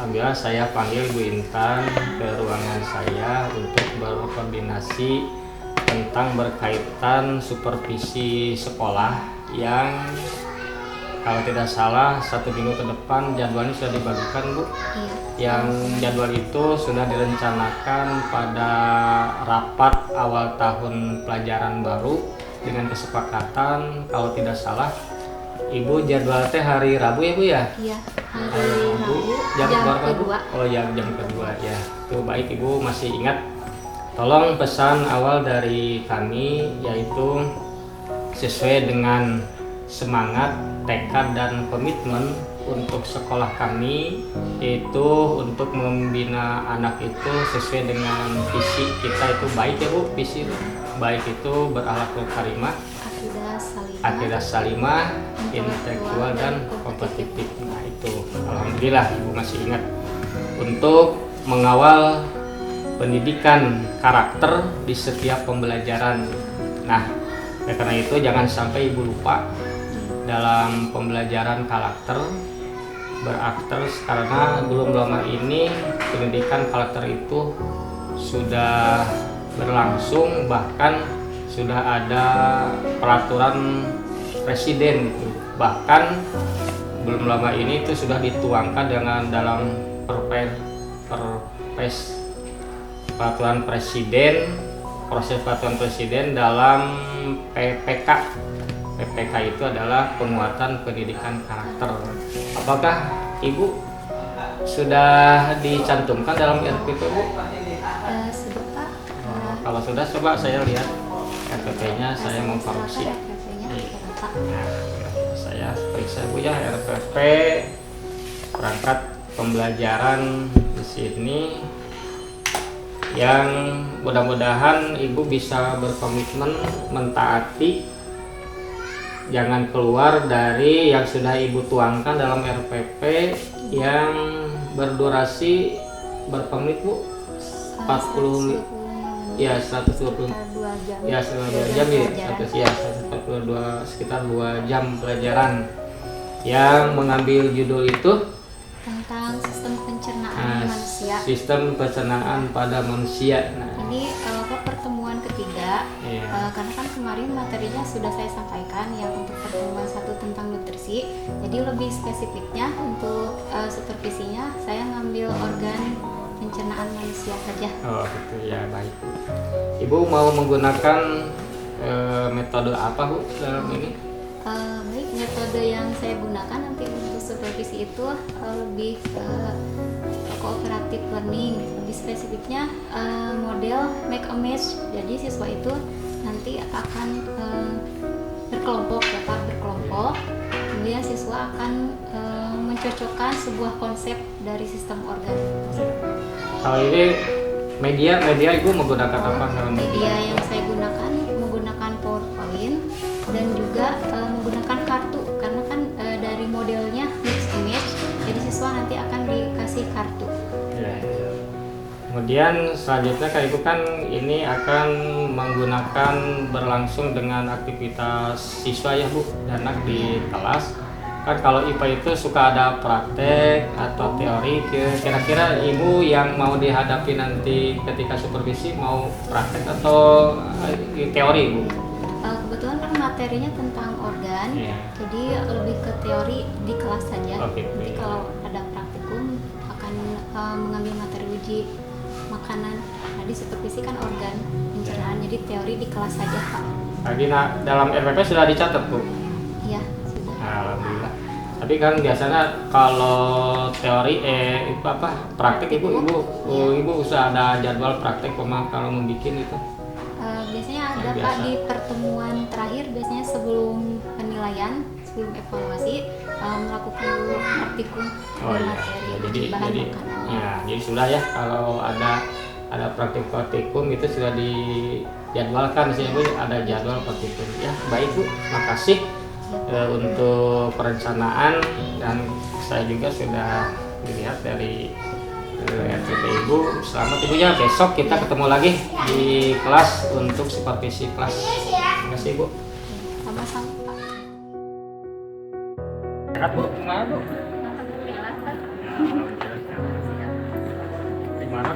Alhamdulillah saya panggil Bu Intan ke ruangan saya untuk berkoordinasi tentang berkaitan supervisi sekolah yang kalau tidak salah 1 minggu ke depan jadwalnya sudah dibagikan, Bu. Yang jadwal itu sudah direncanakan pada rapat awal tahun pelajaran baru dengan kesepakatan kalau tidak salah Ibu jadwal teh hari Rabu ya, Bu ya? Iya, hari Rabu jam berapa, Bu? kedua. Oh ya, jam kedua ya. Itu baik, Ibu masih ingat. Tolong pesan awal dari kami yaitu sesuai dengan semangat, tekad dan komitmen untuk sekolah kami, yaitu untuk membina anak itu sesuai dengan visi kita itu baik ya, Bu. Visi baik itu berakhlakul karimah, akidah salimah, intelektual dan kompetitif. Nah itu alhamdulillah Ibu masih ingat untuk mengawal pendidikan karakter di setiap pembelajaran. Nah karena itu jangan sampai Ibu lupa dalam pembelajaran karakter berakter, karena belum lama ini pendidikan karakter itu sudah berlangsung, bahkan sudah ada peraturan presiden gitu. Bahkan belum lama ini itu sudah dituangkan dengan dalam peraturan presiden, proses peraturan presiden dalam PPK. PPK itu adalah penguatan pendidikan karakter. Apakah Ibu sudah dicantumkan dalam RPP, Bu? Sebentar. Kalau sudah, coba saya lihat RPP-nya, saya mau korupsi. Nah, saya periksa Bu ya RPP perangkat pembelajaran di sini yang mudah-mudahan Ibu bisa berkomitmen mentaati, jangan keluar dari yang sudah Ibu tuangkan dalam RPP yang berdurasi berapa menit, Bu? 40 ya 120 ya 122 jam ya 142 sekitar 2 jam pelajaran yang mengambil judul itu tentang sistem pencernaan manusia. Sistem pencernaan pada manusia. Nah, ini pertemuan ketiga, karena kan kemarin materinya sudah saya sampaikan yang untuk pertemuan 1 tentang nutrisi. Jadi lebih spesifiknya untuk supervisinya saya ngambil organ pencernaan manusia saja. Oh gitu ya, baik. Ibu mau menggunakan metode apa, Bu, dalam ini? Baik, metode yang saya gunakan nanti untuk supervisi itu lebih ke cooperative learning, lebih spesifiknya model make a match. Jadi siswa itu nanti akan berkelompok ya Pak, berkelompok. Kemudian siswa akan mencocokkan sebuah konsep dari sistem organ. Kalau ini media Ibu menggunakan apa dalam media yang saya gunakan menggunakan PowerPoint dan juga menggunakan kartu, karena kan dari modelnya mixed image, jadi siswa nanti akan dikasih kartu. Kemudian selanjutnya Kak Ibu kan ini akan menggunakan berlangsung dengan aktivitas siswa ya, Bu, dan anak di kelas. Kan kalau IPA itu suka ada praktek atau teori, kira-kira Ibu yang mau dihadapi nanti ketika supervisi mau praktek atau teori, Bu? Kebetulan kan materinya tentang organ, jadi lebih ke teori di kelas saja. Nanti kalau ada praktikum akan mengambil materi uji makanan. Nah, di supervisi kan organ pencernaan, jadi teori di kelas saja, Pak. Tadi dalam RPP sudah dicatat, Bu? Iya, sudah. Alhamdulillah. Tapi kan biasanya kalau teori itu praktek Ibu usah ada jadwal praktek kalau membuat itu. Biasanya ada Pak di pertemuan terakhir, biasanya sebelum penilaian, sebelum evaluasi melakukan dulu praktikum materi jadi bahan makanan. Ya, jadi sudah ya kalau ada praktikum itu sudah dijadwalkan sih Bu, ada jadwal praktikum. Ya, baik Bu, makasih untuk perencanaan, dan saya juga sudah dilihat dari RPP Ibu. Selamat Ibu ya, besok kita ketemu lagi di kelas untuk supervisi kelas. Terima kasih Bu. Sama-sama Pak. Sehat Bu, gimana Bu? Alhamdulillah Pak.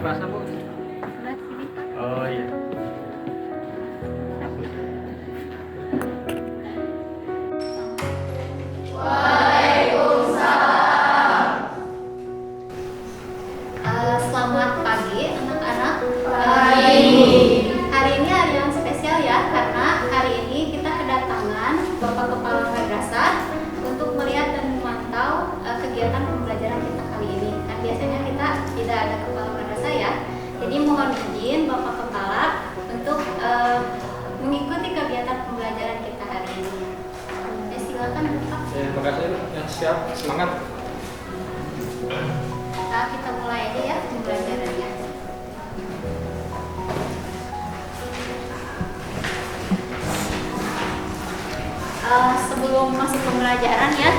bahasa Bu? Sebelah sini. Oh iya. Selamat pagi anak-anak. Hari ini hari yang spesial ya, karena hari ini kita kedatangan Bapak Kepala Madrasah untuk melihat dan memantau kegiatan pembelajaran kita kali ini. Kan biasanya kita tidak ada Kepala Madrasah ya. Jadi mohon izin Bapak Kepala untuk mengikuti kegiatan pembelajaran kita hari ini. Ya, silakan Bapak. Ya, terima kasih. Ya, siap, semangat. Nah, kita mulai aja ya pembelajarannya. Sebelum masuk pembelajaran ya,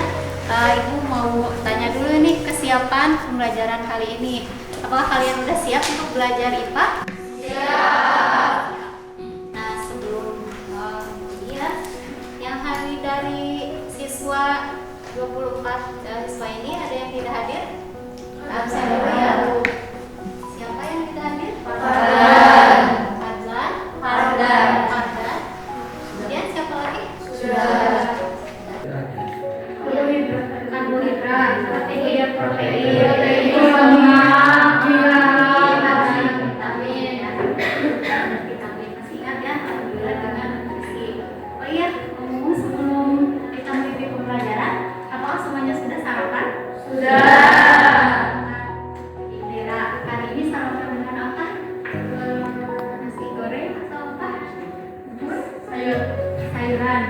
Ibu mau tanya dulu nih kesiapan pembelajaran kali ini. Apakah kalian udah siap untuk belajar IPA? Siap. Nah, sebelum ya, yang hari dari siswa 24 siswa ini ada yang tidak hadir? Saya dulu ya. Siapa yang tidak hadir? Fardan. Fardan. Kemudian siapa lagi? Karbohidrat, protein, vitamin. Masih ingat ya? Alhamdulillah dengan nutrisi. Oh iya, ngomong sebelum kita mengikuti pembelajaran, apakah semuanya sudah sarapan? Indira, hari ini sarapan dengan apa? Nasi goreng atau apa? Sayuran.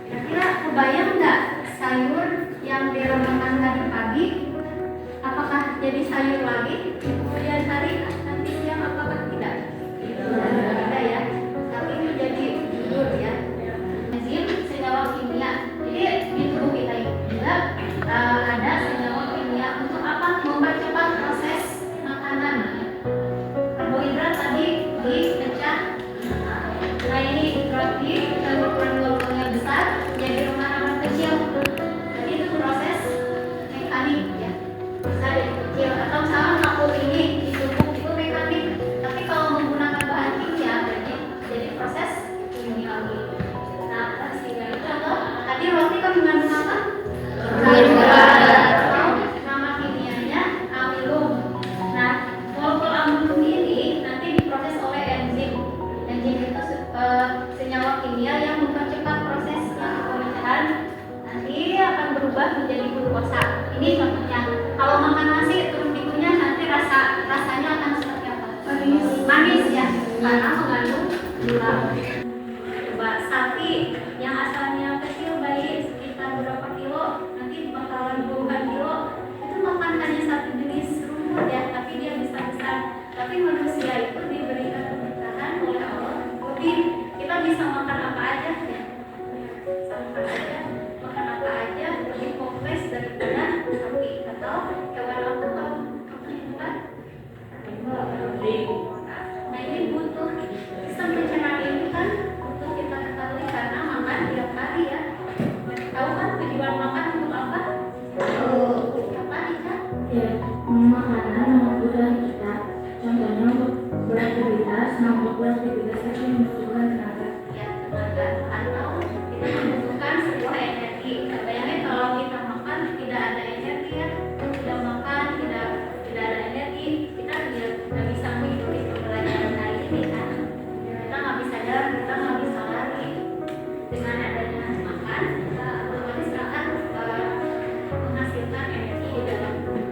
Kira-kira kebayang nggak sayur yang direndangkan tadi pagi? Apakah jadi sayur lagi? Kemudian hari nanti siang apakah tidak? Tidak ya. Tapi itu jadi bubur ya. Enzim senyawa kimia. Jadi di tubuh kita juga ada senyawa kimia untuk apa? Mempercepat proses makanan. Karbohidrat tadi dipecah. Nah ini roti dan berukuran yang besar jadi remah-remah kecil. Jadi itu proses mekanik ya. Besar dan kecil. Atau misalnya kapur ini ditumbuk itu mekanik. Tapi kalau menggunakan bahan kimia berarti jadi proses kimiawi. Nah pastinya itu atau tadi roti kan mengandung apa? Nama kimianya amilum. Nah, molekul amilum ini nanti diproses oleh enzim. Enzim itu senyawa kimia yang mempercepat proses pemecahan. Nanti akan berubah menjadi glukosa. Ini contohnya. Kalau makan nasi turun dikunyah nanti rasanya akan seperti apa? Manis ya, karena mengandung gula. Coba sapi yang asalnya kecil bayi sekitar berapa kilo, nanti bakalan puluhan kilo. Itu makan hanya satu jenis rumput ya, tapi dia bisa besar. Tapi manusia itu diberikan keberkahan oleh Allah. Jadi kita bisa makan apa aja ya, makan apa aja lebih kompleks daripada sapi atau hewan apa bukan? Nah ini butuh sistem pencernaan ini kan butuh kita ketahui karena makan tiap hari ya. Tahu kan tujuan makan untuk apa? Apa Ica? Ya, makanan membutuhkan kita. Contohnya untuk beraktivitas, membuat aktivitas itu membutuhkan tenaga. Ya, tenaga atau kita membutuhkan sebuah energi. Bayangin kalau kita makan tidak ada energi ya, tidak makan tidak ada energi, kita tidak bisa mengikuti pembelajaran hari ini kan. Kita nggak bisa jalan, kita nggak bisa lari. Dengan adanya makan, kita otomatis akan menghasilkan energi di dalam tubuh.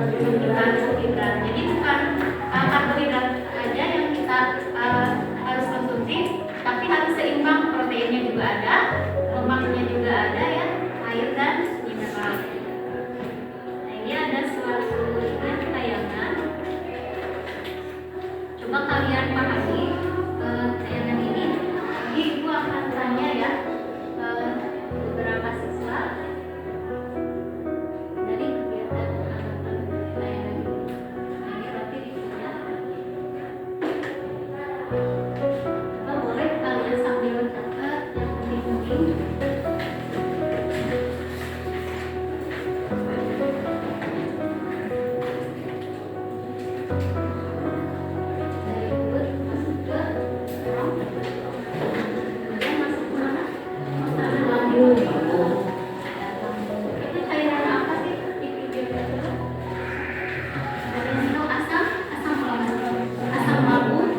karbohidrat. Jadi bukan karbohidrat aja yang kita harus konsumsi, tapi harus seimbang, proteinnya juga ada, lemaknya juga ada ya, air dan mineral. Nah, ini ada suatu tayangan. Coba kalian pahami tayangan ini. Jadi ibu akan tanya ya beberapa siswa dari kegiatan tayangan ini. Nah, ini berarti dipunya. Coba boleh kalian sambil mencatat yang penting-penting. Dari mulut masuk ke perut, kemudian masuk ke mana? Masuk ke lambung. Itu cairan apa sih di video itu? Amino asam lambung. Asam lambung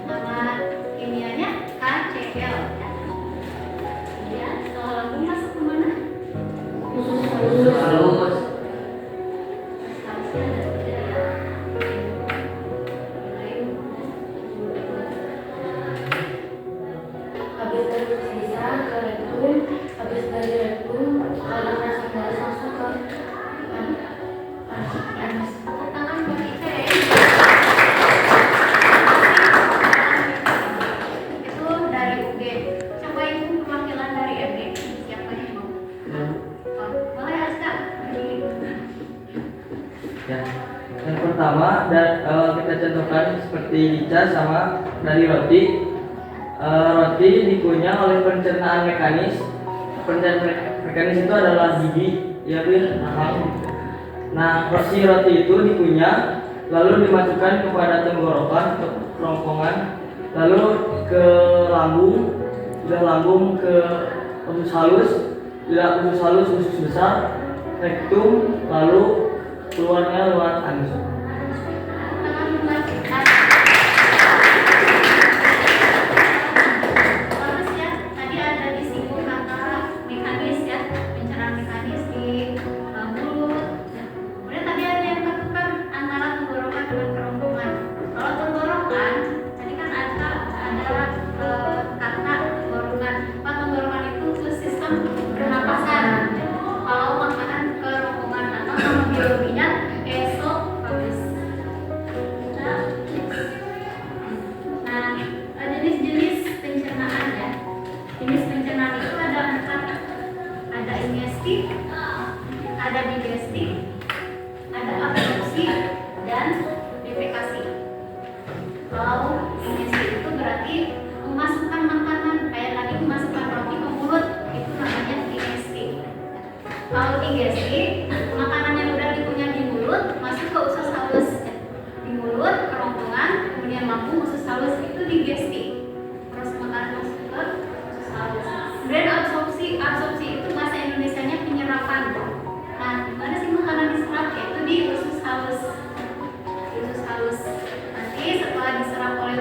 nama kimianya KCl. Ya, setelah lambung masuk ke mana? Halus. Harusnya ada tiga ya. Habis dari sisa ke rektum, habis dari rektum kalau rasa garas langsung ke anus. Tepuk tangan buat Ica ya. Itu dari UG. Coba ibu perwakilan dari MG. Siapa yang mau? Oh, boleh Aska. Ya. Yang pertama kita contohkan seperti dicas sama dari roti. Roti dikunyah oleh pencernaan mekanis. Pencernaan mekanis itu adalah gigi, ya Bir. Nah, roti itu dikunyah, lalu dimasukkan kepada tenggorokan, ke kerongkongan, lalu ke lambung, sudah lambung ke usus halus, tidak usus halus usus besar, rektum, lalu keluarnya lewat anus. Tangan buat Ica. Bagus ya. Tadi ada disinggung kata mekanis ya, pencernaan mekanis di mulut. Kemudian tadi ada yang tentukan antara tenggorokan dengan kerongkongan. Kalau tenggorokan, tadi kan ada kata tenggorokan. Pak, tenggorokan itu sistem pernapasan. Kalau makanan kerongkongan atau nama biologinya esophagus. Nah, jenis-jenis pencernaan ya. Jenis pencernaan itu ada 4. Ada ingestif, ada digestif, ada absorpsi, dan defekasi. Kalau ingestif itu berarti memasukkan makanan, kayak tadi memasukkan roti ke mulut, itu namanya digestif. Kalau digestif, makanan yang udah dikunyah di mulut masuk ke usus halus. Di mulut, kerongkongan, kemudian lambung, usus halus, itu digestif. Terus makanan masuk ke usus halus. Kemudian absorpsi itu bahasa Indonesianya penyerapan. Nah, gimana sih makanan diserap? Yaitu di usus halus. Di usus halus. Nanti setelah diserap oleh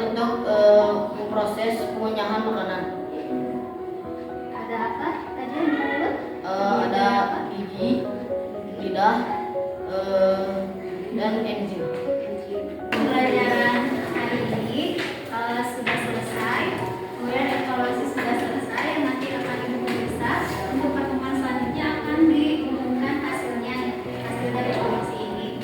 untuk memproses pengunyahan makanan. Ada apa tadi yang disebut? Ada gigi, lidah, dan enzim. Pembelajaran hari ini sudah selesai, kemudian evaluasi sudah selesai, nanti akan Ibu periksa. Untuk pertemuan selanjutnya akan diumumkan hasil dari evaluasi ini.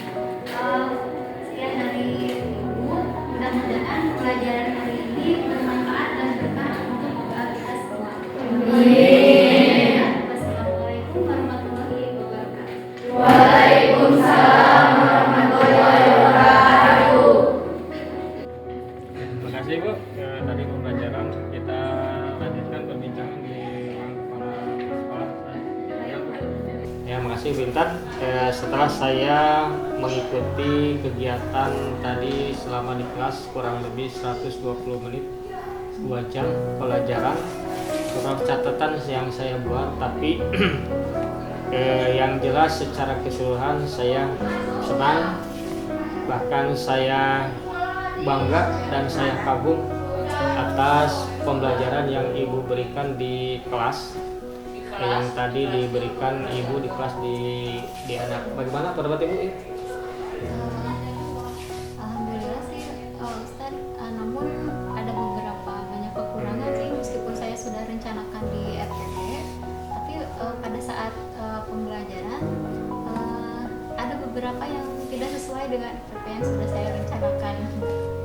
Sekian dari Ibu, mudah-mudahan pelajaran hari ini bermanfaat dan berkah untuk kita semua. Wassalamualaikum warahmatullahi wabarakatuh. Waalaikumsalam warahmatullahi wabarakatuh. Terima kasih Bu. Dari pembelajaran kita lanjutkan perbincangan di ruang kepala sekolah. Ya, makasih Bu Intan. Setelah saya mengikuti kegiatan tadi selama di kelas kurang lebih 120 menit, 2 jam pelajaran, beberapa catatan yang saya buat, tapi yang jelas secara keseluruhan saya senang, bahkan saya bangga dan saya kagum atas pembelajaran yang Ibu berikan di kelas, yang tadi diberikan Ibu di kelas di anak. Bagaimana pendapat Ibu? Alhamdulillah sih Ustaz, namun ada beberapa banyak kekurangan sih, meskipun saya sudah rencanakan di RTP, tapi pada saat pembelajaran ada beberapa yang tidak sesuai dengan RTP yang sudah saya rencanakan.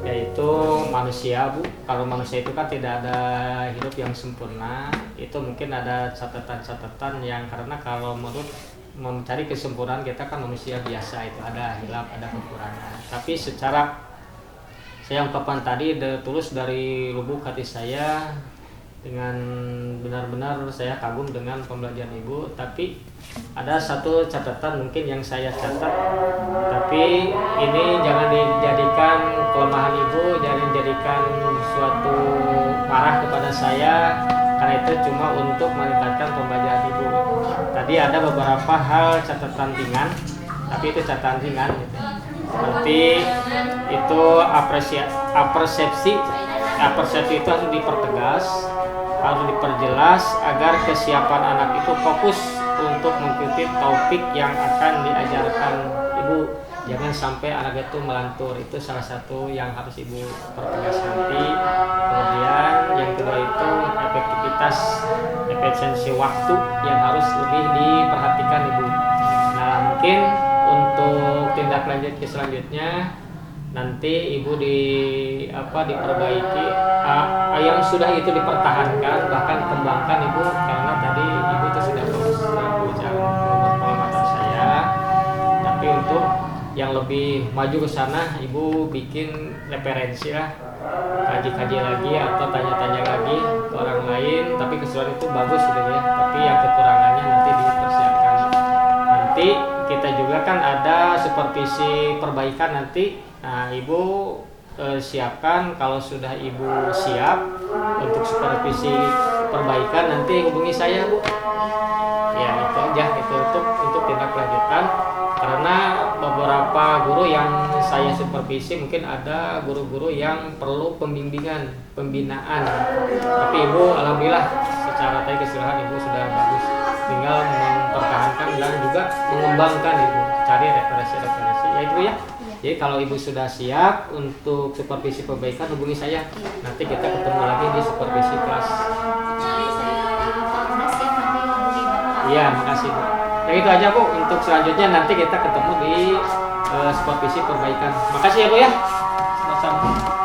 Yaitu manusia Bu, kalau manusia itu kan tidak ada hidup yang sempurna, itu mungkin ada catatan-catatan yang, karena kalau menurut mencari kesempurnaan kita kan manusia biasa, itu ada hilaf, ada kekurangan, tapi secara saya ungkapkan tadi tulus dari lubuk hati saya, dengan benar-benar saya kagum dengan pembelajaran Ibu. Tapi ada satu catatan mungkin yang saya catat, tapi ini jangan dijadikan kelemahan Ibu, jangan dijadikan suatu marah kepada saya, karena itu cuma untuk meningkatkan pembelajaran Ibu. Tadi ada beberapa hal catatan ringan, tapi itu catatan ringan gitu. Seperti itu persepsi itu harus dipertegas, harus diperjelas agar kesiapan anak itu fokus untuk mengikuti topik yang akan diajarkan Ibu. Jangan sampai anak itu melantur, itu salah satu yang harus Ibu pertegas nanti. Kemudian yang kedua itu efisiensi waktu yang harus lebih diperhatikan Ibu. Nah, mungkin untuk tindak lanjut selanjutnya nanti Ibu diperbaiki yang sudah itu dipertahankan, bahkan kembangkan Ibu, karena tadi Ibu itu sudah bagus pengamatan saya. Tapi untuk yang lebih maju ke sana, Ibu bikin referensi lah, kaji-kaji lagi atau tanya-tanya lagi ke orang lain. Tapi keseluruhan itu bagus gitu ya, tapi yang kekurangannya nanti dipersiapkan. Nanti kita juga kan ada supervisi perbaikan nanti. Nah, Ibu siapkan, kalau sudah Ibu siap untuk supervisi perbaikan nanti hubungi saya Bu. Ya itu aja, itu untuk tindak lanjutan, karena beberapa guru yang saya supervisi mungkin ada guru-guru yang perlu pembinaan, tapi Ibu alhamdulillah secara tadi keseluruhan Ibu sudah bagus, tinggal mempertahankan dan juga mengembangkan Ibu, cari referensi ya itu ya. Jadi kalau Ibu sudah siap untuk supervisi perbaikan, hubungi saya. Nanti kita ketemu lagi di supervisi kelas. Jadi saya sudah siap nanti hubungi Bapak. Iya, makasih Bu. Ya itu aja Bu, untuk selanjutnya nanti kita ketemu di supervisi perbaikan. Makasih ya Bu ya. Sama-sama.